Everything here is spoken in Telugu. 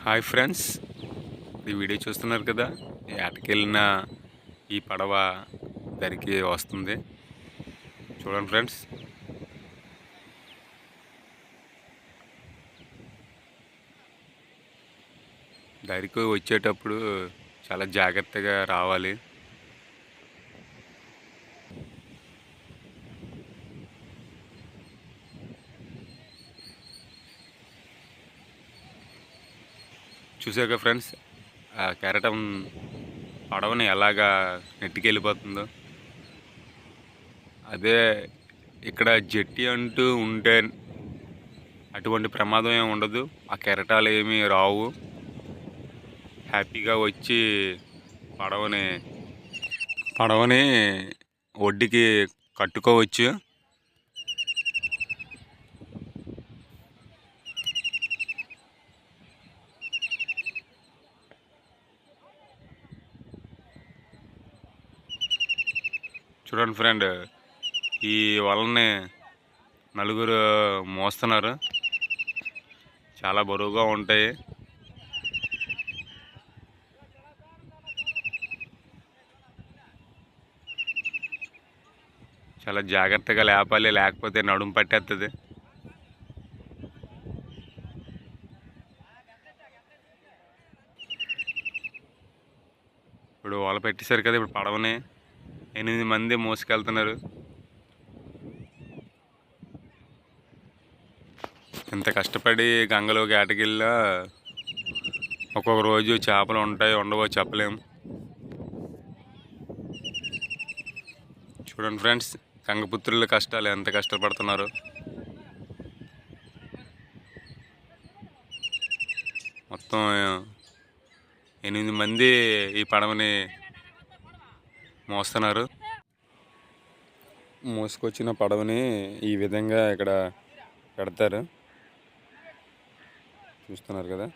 హాయ్ ఫ్రెండ్స్, ఈ వీడియో చూస్తున్నారు కదా. ఏటకెళ్ళిన ఈ పడవ దరికి వస్తుంది. చూడండి ఫ్రెండ్స్, దరికి వచ్చేటప్పుడు చాలా జాగ్రత్తగా రావాలి. చూసాక ఫ్రెండ్స్, ఆ కెరటం పడవని ఎలాగా నెట్టుకెళ్ళిపోతుందో. అదే ఇక్కడ జెట్టి అంటూ ఉంటే అటువంటి ప్రమాదం ఏమి ఉండదు. ఆ కెరటాలు ఏమీ రావు. హ్యాపీగా వచ్చి పడవని ఒడ్డుకి కట్టుకోవచ్చు. చూడండి ఫ్రెండ్, ఈ వలని నలుగురు మోస్తున్నారు. చాలా బరువుగా ఉంటాయి. చాలా జాగ్రత్తగా లేపాలి, లేకపోతే నడుము పట్టేస్తుంది. ఇప్పుడు వల పెట్టేశారు కదా. ఇప్పుడు పడవని 8 మంది మోసుకెళ్తున్నారు. ఇంత కష్టపడి గంగలోకి ఏటకెళ్ళా ఒక్కొక్క రోజు చేపలు ఉంటాయి, ఉండవో చెప్పలేము. చూడండి ఫ్రెండ్స్, గంగపుత్రుల కష్టాలు ఎంత కష్టపడుతున్నారు. మొత్తం 8 మంది ఈ పడవని మోస్తున్నారు. మోసుకొచ్చిన పడవని ఈ విధంగా ఇక్కడ పెడతారు. చూస్తున్నారు కదా.